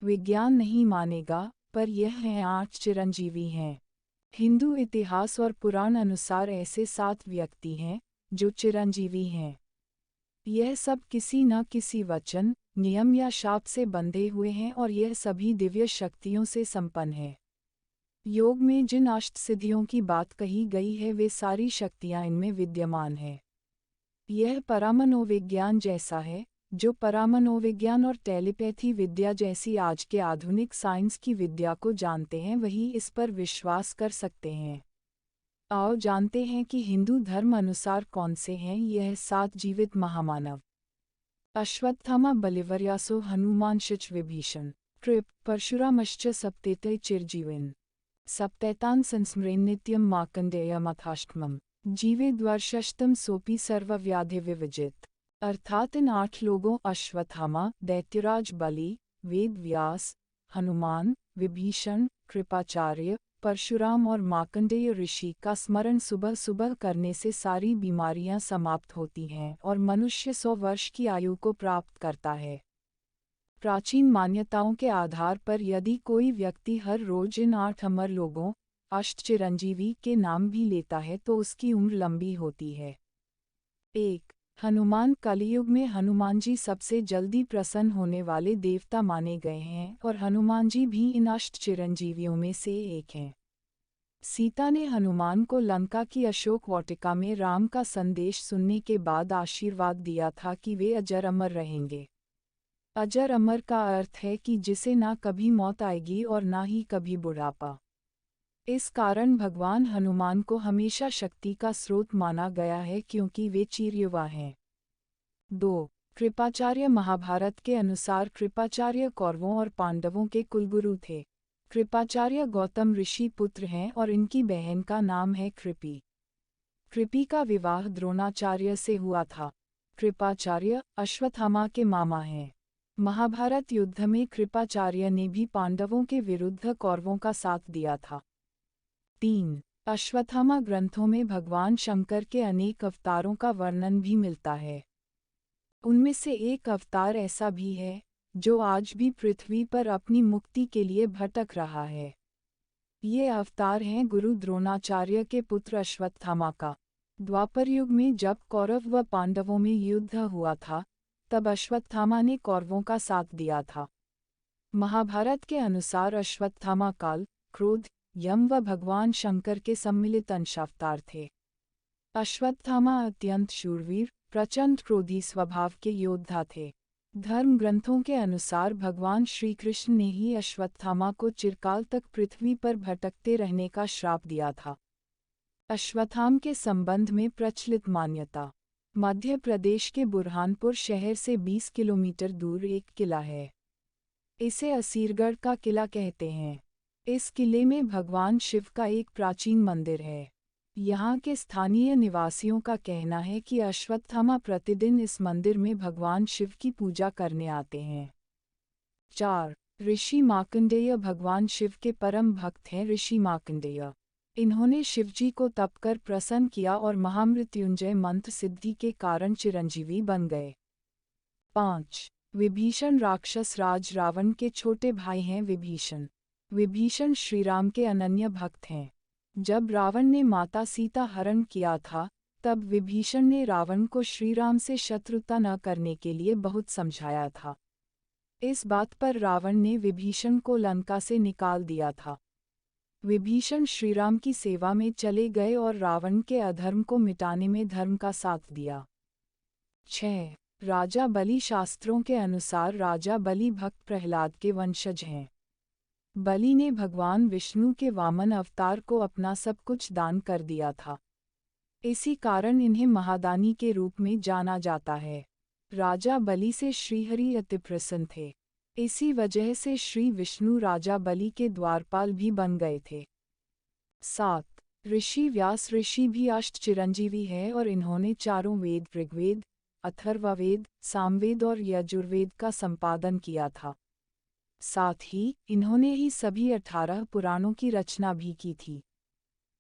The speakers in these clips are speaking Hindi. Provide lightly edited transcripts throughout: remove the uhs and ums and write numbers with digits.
विज्ञान नहीं मानेगा, पर यह है 8 चिरंजीवी हैं। हिंदू इतिहास और पुराण अनुसार ऐसे 7 व्यक्ति हैं जो चिरंजीवी हैं। यह सब किसी न किसी वचन, नियम या शाप से बंधे हुए हैं और यह सभी दिव्य शक्तियों से संपन्न है। योग में जिन अष्टसिद्धियों की बात कही गई है वे सारी शक्तियां इनमें विद्यमान है। यह परामनोविज्ञान जैसा है, जो परामनोविज्ञान और टेलीपैथी विद्या जैसी आज के आधुनिक साइंस की विद्या को जानते हैं वही इस पर विश्वास कर सकते हैं। आओ जानते हैं कि हिंदू धर्म अनुसार कौन से हैं यह 7 जीवित महामानव। अश्वत्थामा बलिवर्यासो हनुमानश्च विभीषण कृप परशुरामश्च सप्तेते चिरजीविन सप्तैतान् संस्मरेन् नित्यं मार्कण्डेयमथाष्टमम् जीवेद्वर्षष्टम सोपि सर्वव्याधि विविजित। अर्थात इन 8 लोगों अश्वत्थामा, दैत्यराज बलि, वेद व्यास, हनुमान, विभीषण, कृपाचार्य, परशुराम और मार्कण्डेय ऋषि का स्मरण सुबह सुबह करने से सारी बीमारियां समाप्त होती हैं और मनुष्य 100 वर्ष की आयु को प्राप्त करता है। प्राचीन मान्यताओं के आधार पर यदि कोई व्यक्ति हर रोज इन 8 अमर लोगों, अष्टचिरंजीवी के नाम भी लेता है तो उसकी उम्र लंबी होती है। 1. हनुमान कलियुग में हनुमान जी सबसे जल्दी प्रसन्न होने वाले देवता माने गए हैं और हनुमान जी भी इन अष्टचिरंजीवियों में से एक हैं। सीता ने हनुमान को लंका की अशोक वाटिका में राम का संदेश सुनने के बाद आशीर्वाद दिया था कि वे अजर अमर रहेंगे। अजर अमर का अर्थ है कि जिसे ना कभी मौत आएगी और ना ही कभी बुढ़ापा। इस कारण भगवान हनुमान को हमेशा शक्ति का स्रोत माना गया है क्योंकि वे चिरयुवा हैं। 2. कृपाचार्य महाभारत के अनुसार कृपाचार्य कौरवों और पांडवों के कुलगुरु थे। कृपाचार्य गौतम ऋषि पुत्र हैं और इनकी बहन का नाम है कृपि। कृपि का विवाह द्रोणाचार्य से हुआ था। कृपाचार्य अश्वत्थामा के मामा हैं। महाभारत युद्ध में कृपाचार्य ने भी पांडवों के विरुद्ध कौरवों का साथ दिया था। 3. अश्वत्थामा ग्रंथों में भगवान शंकर के अनेक अवतारों का वर्णन भी मिलता है। उनमें से एक अवतार ऐसा भी है, जो आज भी पृथ्वी पर अपनी मुक्ति के लिए भटक रहा है। ये अवतार हैं गुरु द्रोणाचार्य के पुत्र अश्वत्थामा का। द्वापर युग में जब कौरव व पांडवों में युद्ध हुआ था, तब अश्वत्थामा ने कौरवों का साथ दिया था। महाभारत के अनुसार अश्वत्थामा काल, क्रोध, यम व भगवान शंकर के सम्मिलित अंशावतार थे। अश्वत्थामा अत्यंत शूरवीर, प्रचंड क्रोधी स्वभाव के योद्धा थे। धर्म ग्रंथों के अनुसार भगवान श्री कृष्ण ने ही अश्वत्थामा को चिरकाल तक पृथ्वी पर भटकते रहने का श्राप दिया था। अश्वत्थामा के संबंध में प्रचलित मान्यता। मध्य प्रदेश के बुरहानपुर शहर से 20 किलोमीटर दूर एक किला है। इसे असीरगढ़ का किला कहते हैं। इस किले में भगवान शिव का एक प्राचीन मंदिर है। यहाँ के स्थानीय निवासियों का कहना है कि अश्वत्थामा प्रतिदिन इस मंदिर में भगवान शिव की पूजा करने आते हैं। 4. ऋषि मार्कण्डेय भगवान शिव के परम भक्त हैं। ऋषि मार्कण्डेय, इन्होंने शिवजी को तप कर प्रसन्न किया और महामृत्युंजय मंत्र सिद्धि के कारण चिरंजीवी बन गए। 5. विभीषण राक्षस राज रावण के छोटे भाई हैं। विभीषण श्रीराम के अनन्य भक्त हैं। जब रावण ने माता सीता हरण किया था, तब विभीषण ने रावण को श्रीराम से शत्रुता न करने के लिए बहुत समझाया था। इस बात पर रावण ने विभीषण को लंका से निकाल दिया था। विभीषण श्रीराम की सेवा में चले गए और रावण के अधर्म को मिटाने में धर्म का साथ दिया। 6. राजा बलि शास्त्रों के अनुसार राजा बलि भक्त प्रहलाद के वंशज हैं। बलि ने भगवान विष्णु के वामन अवतार को अपना सब कुछ दान कर दिया था। इसी कारण इन्हें महादानी के रूप में जाना जाता है। राजा बलि से श्रीहरि अति प्रसन्न थे। इसी वजह से श्री विष्णु राजा बलि के द्वारपाल भी बन गए थे। 7. ऋषि व्यास ऋषि भी अष्टचिरंजीवी है और इन्होंने चारों वेद ऋग्वेद, अथर्ववेद, सामवेद और यजुर्वेद का संपादन किया था। साथ ही इन्होंने ही सभी 18 पुराणों की रचना भी की थी।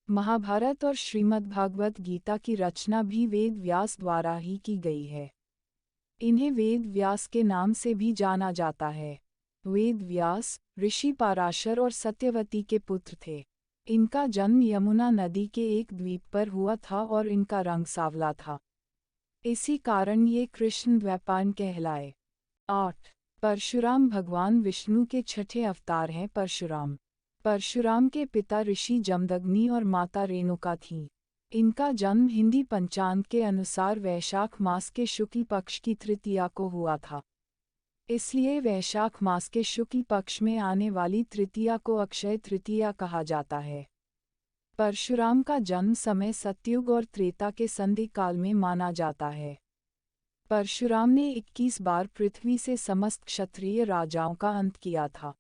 महाभारत और श्रीमद्भागवत गीता की रचना भी वेद व्यास द्वारा ही की गई है। इन्हें वेद व्यास के नाम से भी जाना जाता है। वेद व्यास, ऋषि पराशर और सत्यवती के पुत्र थे। इनका जन्म यमुना नदी के एक द्वीप पर हुआ था और इनका रंग सांवला था। इसी कारण ये कृष्ण द्वैपायन कहलाए। 8. परशुराम भगवान विष्णु के छठे अवतार हैं। परशुराम के पिता ऋषि जमदग्नि और माता रेणुका थीं। इनका जन्म हिंदी पंचांग के अनुसार वैशाख मास के शुक्ल पक्ष की तृतीया को हुआ था। इसलिए वैशाख मास के शुक्ल पक्ष में आने वाली तृतीया को अक्षय तृतीया कहा जाता है। परशुराम का जन्म समय सतयुग और त्रेता के संधि काल में माना जाता है। परशुराम ने 21 बार पृथ्वी से समस्त क्षत्रिय राजाओं का अंत किया था।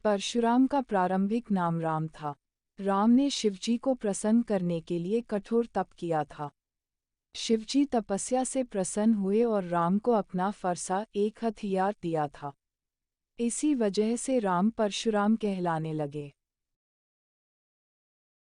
परशुराम का प्रारंभिक नाम राम था। राम ने शिवजी को प्रसन्न करने के लिए कठोर तप किया था। शिवजी तपस्या से प्रसन्न हुए और राम को अपना फरसा, एक हथियार दिया था। इसी वजह से राम परशुराम कहलाने लगे।